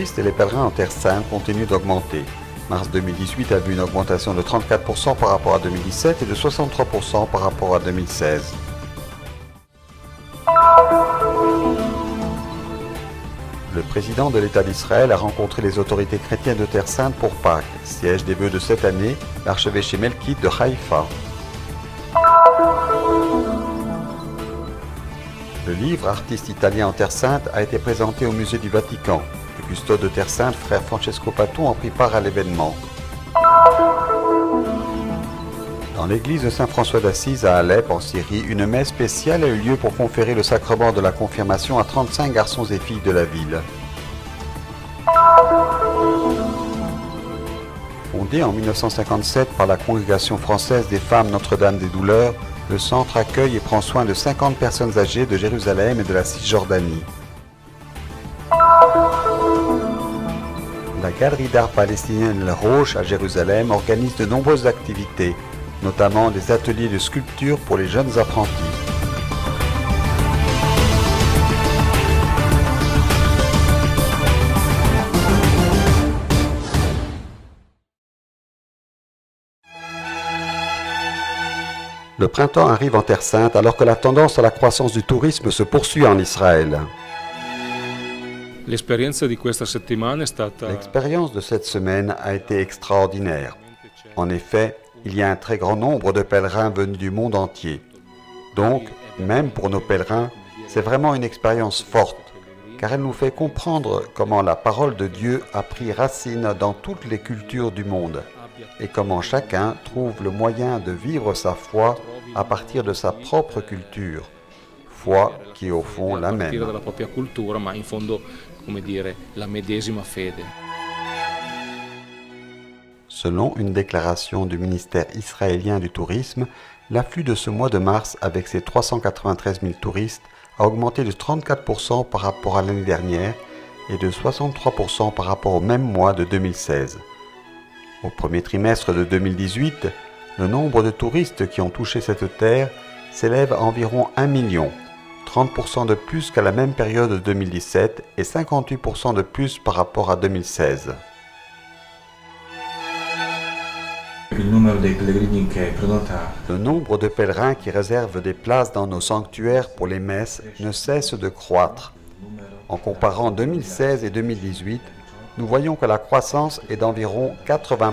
touristes et les pèlerins en Terre Sainte continuent d'augmenter. Mars 2018 a vu une augmentation de 34% par rapport à 2017 et de 63% par rapport à 2016. Le président de l'État d'Israël a rencontré les autorités chrétiennes de Terre Sainte pour Pâques, siège des vœux de cette année, l'archevêché Melkite de Haïfa. Le livre Artistes italiens en Terre Sainte a été présenté au musée du Vatican. Le custode de Terre Sainte, frère Francesco Paton, a pris part à l'événement. Dans l'église de Saint-François d'Assise à Alep, en Syrie, une messe spéciale a eu lieu pour conférer le sacrement de la confirmation à 35 garçons et filles de la ville. Fondé en 1957 par la Congrégation française des femmes Notre-Dame des Douleurs, le centre accueille et prend soin de 50 personnes âgées de Jérusalem et de la Cisjordanie. La Galerie d'art palestinienne El Roche à Jérusalem organise de nombreuses activités, notamment des ateliers de sculpture pour les jeunes apprentis. Le printemps arrive en Terre Sainte alors que la tendance à la croissance du tourisme se poursuit en Israël. L'expérience de cette semaine a été extraordinaire. En effet, il y a un très grand nombre de pèlerins venus du monde entier. Donc, même pour nos pèlerins, c'est vraiment une expérience forte, car elle nous fait comprendre comment la parole de Dieu a pris racine dans toutes les cultures du monde, et comment chacun trouve le moyen de vivre sa foi à partir de sa propre culture, foi qui est au fond la même. Selon une déclaration du ministère israélien du tourisme, l'afflux de ce mois de mars avec ses 393 000 touristes a augmenté de 34% par rapport à l'année dernière et de 63% par rapport au même mois de 2016. Au premier trimestre de 2018, le nombre de touristes qui ont touché cette terre s'élève à environ 1 million, 30% de plus qu'à la même période de 2017 et 58% de plus par rapport à 2016. Le nombre de pèlerins qui réservent des places dans nos sanctuaires pour les messes ne cesse de croître. En comparant 2016 et 2018, nous voyons que la croissance est d'environ 80%.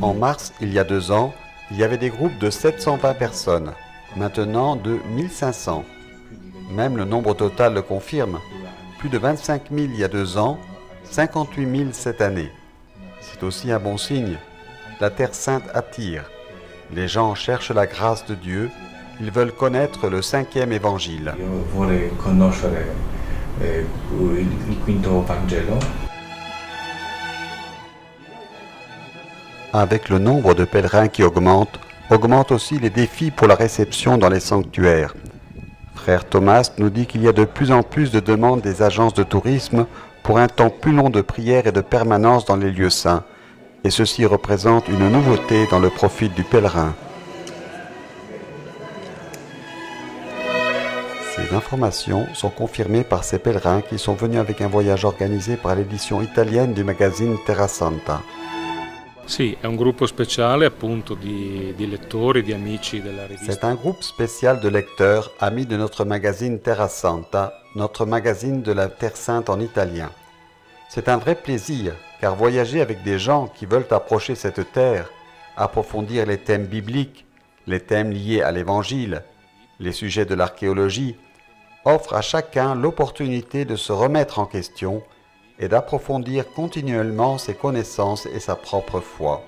En mars, il y a 2 ans, il y avait des groupes de 720 personnes, maintenant de 1500. Même le nombre total le confirme. Plus de 25 000 il y a 2 ans, 58 000 cette année. C'est aussi un bon signe. La Terre Sainte attire. Les gens cherchent la grâce de Dieu. Ils veulent connaître le 5e évangile. Avec le nombre de pèlerins qui augmente aussi les défis pour la réception dans les sanctuaires. Frère Thomas nous dit qu'il y a de plus en plus de demandes des agences de tourisme pour un temps plus long de prière et de permanence dans les lieux saints, et ceci représente une nouveauté dans le profil du pèlerin. Ces informations sont confirmées par ces pèlerins qui sont venus avec un voyage organisé par l'édition italienne du magazine Terra Santa. Sì, è un gruppo speciale appunto di lettori, di amici della rivista. C'est un groupe spécial de lecteurs, amis de notre magazine Terra Santa, notre magazine de la Terre Sainte en italien. C'est un vrai plaisir, car voyager avec des gens qui veulent approcher cette terre, approfondir les thèmes bibliques, les thèmes liés à l'Évangile, les sujets de l'archéologie, offre à chacun l'opportunité de se remettre en question et d'approfondir continuellement ses connaissances et sa propre foi.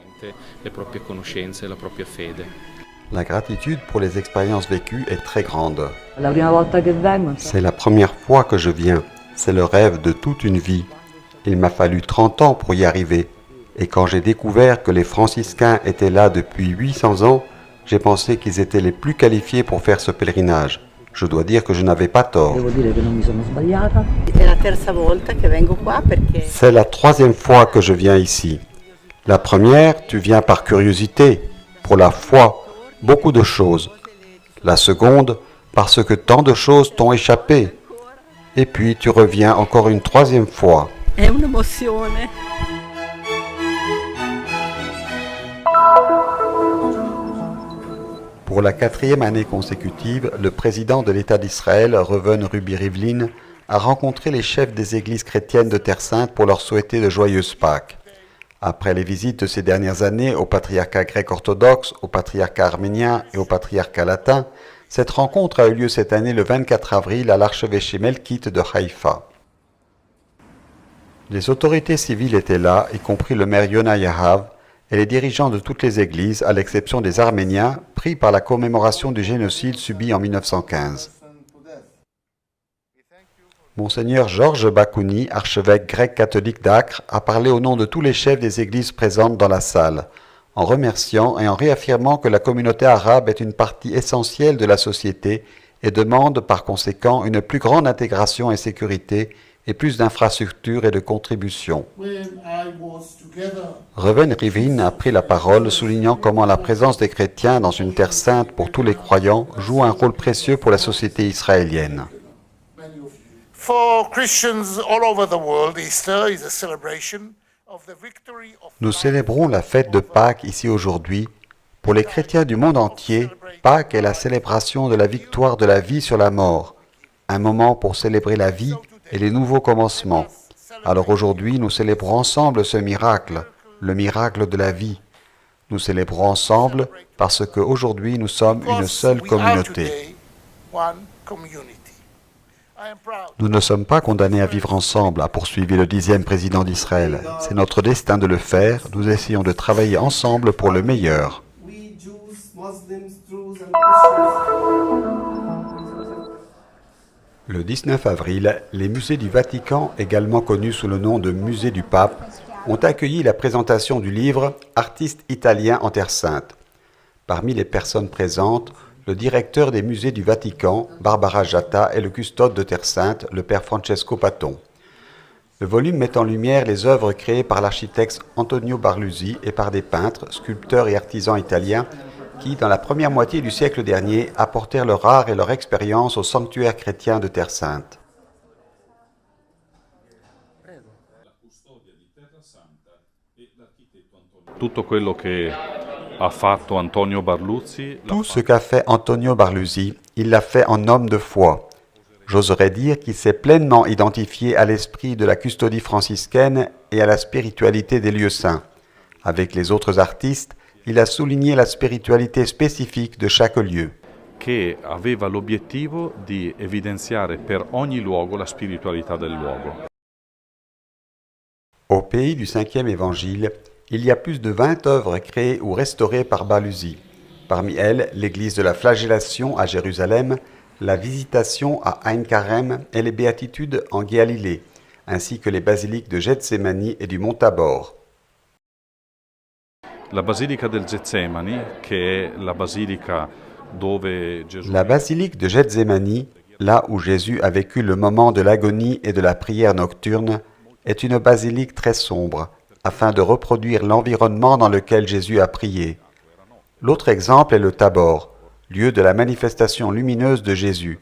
La gratitude pour les expériences vécues est très grande. C'est la première fois que je viens. C'est le rêve de toute une vie. Il m'a fallu 30 ans pour y arriver. Et quand j'ai découvert que les franciscains étaient là depuis 800 ans, j'ai pensé qu'ils étaient les plus qualifiés pour faire ce pèlerinage. Je dois dire que je n'avais pas tort. C'est la 3e fois que je viens ici. La première, tu viens par curiosité, pour la foi, beaucoup de choses. La seconde, parce que tant de choses t'ont échappé. Et puis tu reviens encore une troisième fois. È un'emozione. Pour la 4e année consécutive, le président de l'État d'Israël, Reuven Ruby Rivlin, a rencontré les chefs des églises chrétiennes de Terre Sainte pour leur souhaiter de joyeuses Pâques. Après les visites de ces dernières années au patriarcat grec-orthodoxe, au patriarcat arménien et au patriarcat latin, cette rencontre a eu lieu cette année le 24 avril à l'archevêché melkite de Haïfa. Les autorités civiles étaient là, y compris le maire Yona Yahav, et les dirigeants de toutes les églises, à l'exception des Arméniens, pris par la commémoration du génocide subi en 1915. Monseigneur Georges Bakouni, archevêque grec catholique d'Acre, a parlé au nom de tous les chefs des églises présentes dans la salle, en remerciant et en réaffirmant que la communauté arabe est une partie essentielle de la société et demande par conséquent une plus grande intégration et sécurité et plus d'infrastructures et de contributions. Reuven Rivlin a pris la parole, soulignant comment la présence des chrétiens dans une terre sainte pour tous les croyants joue un rôle précieux pour la société israélienne. Nous célébrons la fête de Pâques ici aujourd'hui. Pour les chrétiens du monde entier, Pâques est la célébration de la victoire de la vie sur la mort, un moment pour célébrer la vie et les nouveaux commencements. Alors aujourd'hui, nous célébrons ensemble ce miracle, le miracle de la vie. Nous célébrons ensemble parce qu'aujourd'hui, nous sommes une seule communauté. Nous ne sommes pas condamnés à vivre ensemble, a poursuivi le 10e président d'Israël. C'est notre destin de le faire. Nous essayons de travailler ensemble pour le meilleur. Le 19 avril, les musées du Vatican, également connus sous le nom de Musée du Pape, ont accueilli la présentation du livre « Artistes italiens en Terre Sainte ». Parmi les personnes présentes, le directeur des musées du Vatican, Barbara Jatta, et le custode de Terre Sainte, le père Francesco Paton. Le volume met en lumière les œuvres créées par l'architecte Antonio Barluzzi et par des peintres, sculpteurs et artisans italiens qui, dans la première moitié du siècle dernier, apportèrent leur art et leur expérience au sanctuaire chrétien de Terre Sainte. Tout ce qu'a fait Antonio Barluzzi, il l'a fait en homme de foi. J'oserais dire qu'il s'est pleinement identifié à l'esprit de la custodie franciscaine et à la spiritualité des lieux saints. Avec les autres artistes, il a souligné la spiritualité spécifique de chaque lieu. Che aveva l'obiettivo di evidenziare per ogni luogo la spiritualità del luogo. Au pays du 5e évangile, il y a plus de 20 œuvres créées ou restaurées par Barluzzi. Parmi elles, l'église de la Flagellation à Jérusalem, la Visitation à Ein Karem et les Béatitudes en Galilée, ainsi que les basiliques de Gethsémani et du Mont Tabor. La basilica del Getsemani, che è la basilica dove Gesù... La basilique de Gethsémani, là où Jésus a vécu le moment de l'agonie et de la prière nocturne, est une basilique très sombre, afin de reproduire l'environnement dans lequel Jésus a prié. L'autre exemple est le Tabor, lieu de la manifestation lumineuse de Jésus.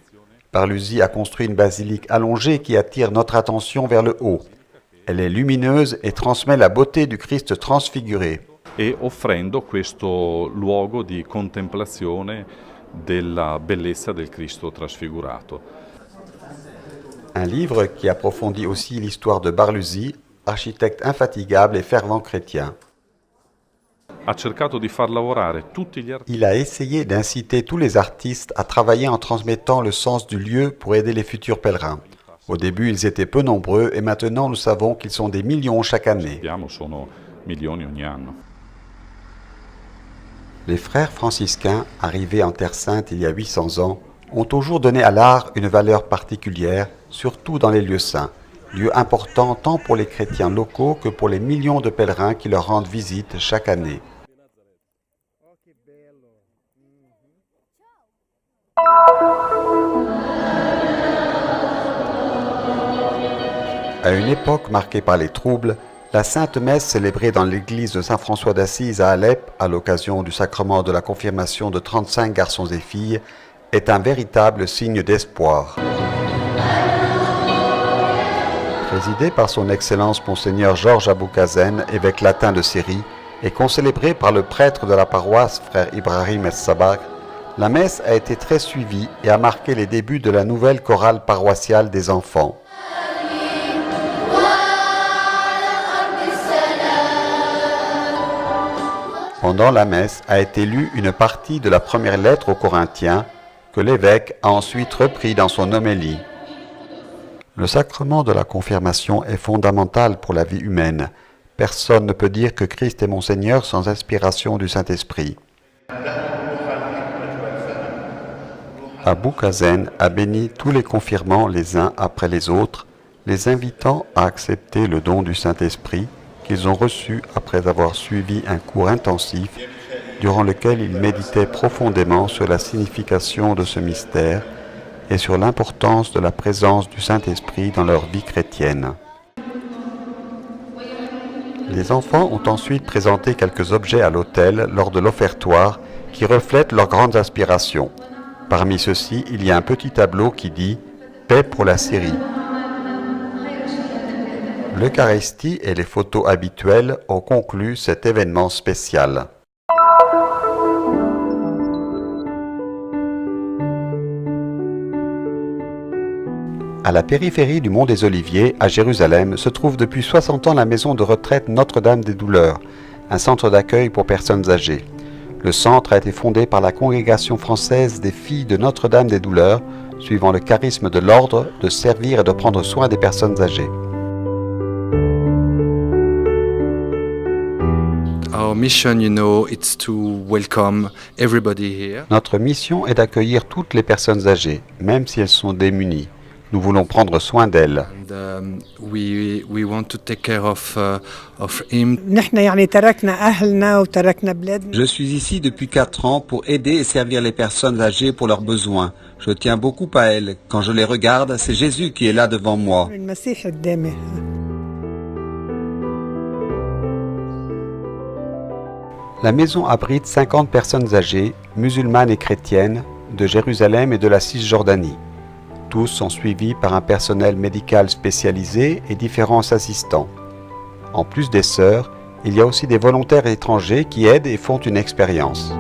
Barluzzi a construit une basilique allongée qui attire notre attention vers le haut. Elle est lumineuse et transmet la beauté du Christ transfiguré. E offrendo questo luogo di contemplazione della bellezza del Cristo trasfigurato. Un livre qui approfondit aussi l'histoire de Barluzzi, architecte infatigable et fervent chrétien. Ha cercato di far lavorare tutti gli artisti. Il a essayé d'inciter tous les artistes à travailler en transmettant le sens du lieu pour aider les futurs pèlerins. Au début, ils étaient peu nombreux et maintenant nous savons qu'ils sont des millions chaque année. Sono milioni ogni anno. Les frères franciscains, arrivés en Terre Sainte il y a 800 ans, ont toujours donné à l'art une valeur particulière, surtout dans les lieux saints, lieux importants tant pour les chrétiens locaux que pour les millions de pèlerins qui leur rendent visite chaque année. À une époque marquée par les troubles, la Sainte Messe célébrée dans l'église de Saint-François d'Assise à Alep, à l'occasion du sacrement de la confirmation de 35 garçons et filles, est un véritable signe d'espoir. Présidé par son Excellence Monseigneur Georges Aboukazen, évêque latin de Syrie, et concélébré par le prêtre de la paroisse, frère Ibrahim Es-Sabah, la messe a été très suivie et a marqué les débuts de la nouvelle chorale paroissiale des enfants. Pendant la messe a été lue une partie de la première lettre aux Corinthiens que l'évêque a ensuite repris dans son homélie. Le sacrement de la confirmation est fondamental pour la vie humaine. Personne ne peut dire que Christ est mon Seigneur sans inspiration du Saint-Esprit. Aboukazen a béni tous les confirmants les uns après les autres, les invitant à accepter le don du Saint-Esprit qu'ils ont reçu après avoir suivi un cours intensif durant lequel ils méditaient profondément sur la signification de ce mystère et sur l'importance de la présence du Saint-Esprit dans leur vie chrétienne. Les enfants ont ensuite présenté quelques objets à l'autel lors de l'offertoire qui reflètent leurs grandes aspirations. Parmi ceux-ci, il y a un petit tableau qui dit « Paix pour la Syrie ». L'Eucharistie et les photos habituelles ont conclu cet événement spécial. À la périphérie du Mont des Oliviers, à Jérusalem, se trouve depuis 60 ans la maison de retraite Notre-Dame des Douleurs, un centre d'accueil pour personnes âgées. Le centre a été fondé par la Congrégation française des filles de Notre-Dame des Douleurs, suivant le charisme de l'ordre de servir et de prendre soin des personnes âgées. Our mission, it's to welcome everybody here. Notre mission est d'accueillir toutes les personnes âgées, même si elles sont démunies. Nous voulons prendre soin d'elles. And we want to take care of him. Je suis ici depuis 4 ans pour aider et servir les personnes âgées pour leurs besoins. Je tiens beaucoup à elles. Quand je les regarde, c'est Jésus qui est là devant moi. La maison abrite 50 personnes âgées, musulmanes et chrétiennes, de Jérusalem et de la Cisjordanie. Tous sont suivis par un personnel médical spécialisé et différents assistants. En plus des sœurs, il y a aussi des volontaires étrangers qui aident et font une expérience.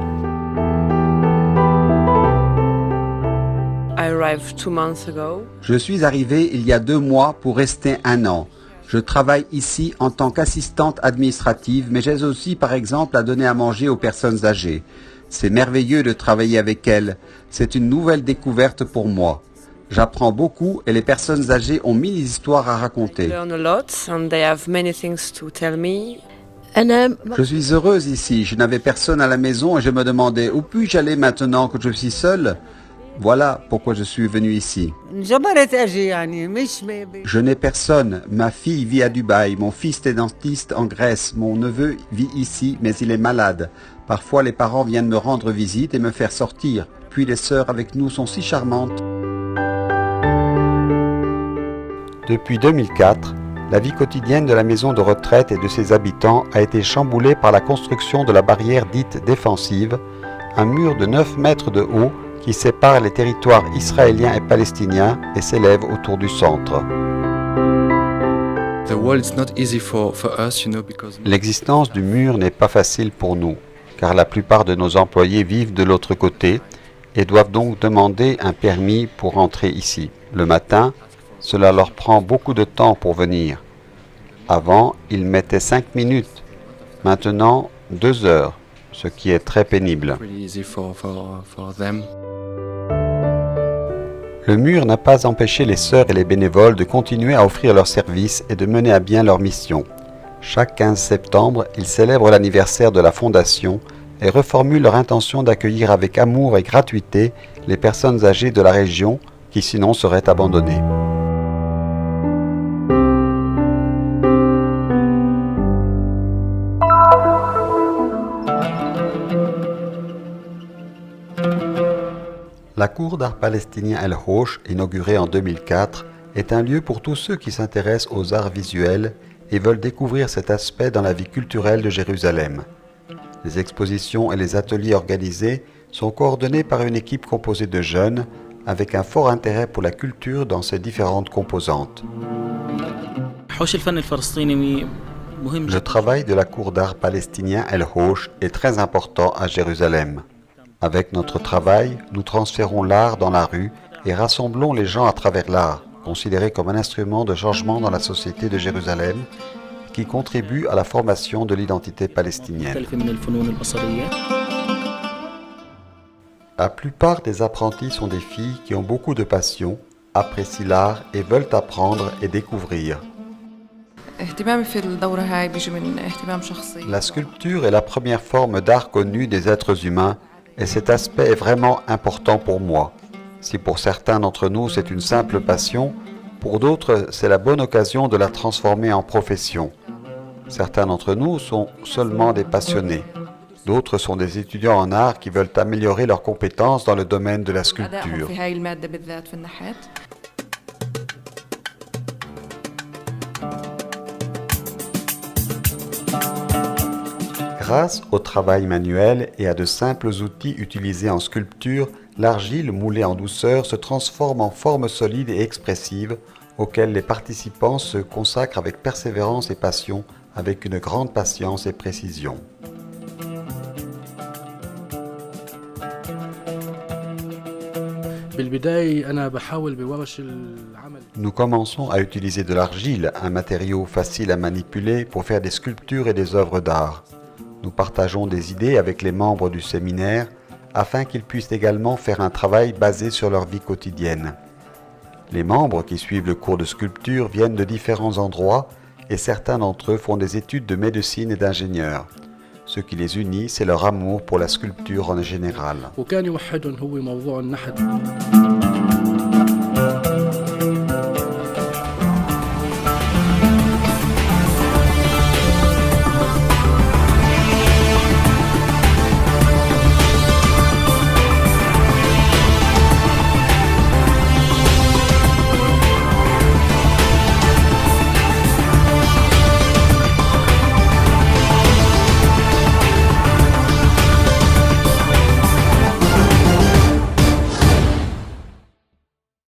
Je suis arrivée il y a 2 mois pour rester 1 an. Je travaille ici en tant qu'assistante administrative, mais j'aide aussi par exemple à donner à manger aux personnes âgées. C'est merveilleux de travailler avec elles. C'est une nouvelle découverte pour moi. J'apprends beaucoup et les personnes âgées ont 1000 histoires à raconter. Je suis heureuse ici. Je n'avais personne à la maison et je me demandais où puis-je aller maintenant que je suis seule. Voilà pourquoi je suis venue ici. Je n'ai personne. Ma fille vit à Dubaï. Mon fils est dentiste en Grèce. Mon neveu vit ici, mais il est malade. Parfois, les parents viennent me rendre visite et me faire sortir. Puis les sœurs avec nous sont si charmantes. Depuis 2004, la vie quotidienne de la maison de retraite et de ses habitants a été chamboulée par la construction de la barrière dite défensive, un mur de 9 mètres de haut qui sépare les territoires israéliens et palestiniens et s'élève autour du centre. L'existence du mur n'est pas facile pour nous, car la plupart de nos employés vivent de l'autre côté et doivent donc demander un permis pour entrer ici. Le matin, cela leur prend beaucoup de temps pour venir. Avant, ils mettaient 5 minutes. Maintenant, 2 heures, ce qui est très pénible. Le mur n'a pas empêché les sœurs et les bénévoles de continuer à offrir leurs services et de mener à bien leur mission. Chaque 15 septembre, ils célèbrent l'anniversaire de la Fondation et reformulent leur intention d'accueillir avec amour et gratuité les personnes âgées de la région qui sinon seraient abandonnées. La cour d'art palestinien El Hosh, inaugurée en 2004, est un lieu pour tous ceux qui s'intéressent aux arts visuels et veulent découvrir cet aspect dans la vie culturelle de Jérusalem. Les expositions et les ateliers organisés sont coordonnés par une équipe composée de jeunes avec un fort intérêt pour la culture dans ses différentes composantes. حوش الفن الفلسطيني مهم Le جدا. travail de la cour d'art palestinien El Hosh est très important à Jérusalem. Avec notre travail, nous transférons l'art dans la rue et rassemblons les gens à travers l'art, considéré comme un instrument de changement dans la société de Jérusalem qui contribue à la formation de l'identité palestinienne. مختلفة من الفنون البصرية. La plupart des apprentis sont des filles qui ont beaucoup de passion, apprécient l'art et veulent apprendre et découvrir. اهتمامي في الدورة هاي بيجي من اهتمام شخصي. La sculpture est la première forme d'art connue des êtres humains et cet aspect est vraiment important pour moi. Si pour certains d'entre nous c'est une simple passion, pour d'autres c'est la bonne occasion de la transformer en profession. Certains d'entre nous sont seulement des passionnés. D'autres sont des étudiants en art qui veulent améliorer leurs compétences dans le domaine de la أدائهم sculpture. في هاي المادة بالذات في النحت. Grâce au travail manuel et à de simples outils utilisés en sculpture, l'argile moulée en douceur se transforme en forme solide et expressive auxquelles les participants se consacrent avec persévérance et passion, avec une grande patience et précision. بالبداية أنا بحاول بورش العمل. Nous commençons à utiliser de l'argile, un matériau facile à manipuler pour faire des sculptures et des œuvres d'art. Nous partageons des idées avec les membres du séminaire afin qu'ils puissent également faire un travail basé sur leur vie quotidienne. Les membres qui suivent le cours de sculpture viennent de différents endroits et certains d'entre eux font des études de médecine et d'ingénieur. Ce qui les unit, c'est leur amour pour la sculpture en général. وكان يوحدهم هو موضوع النحت.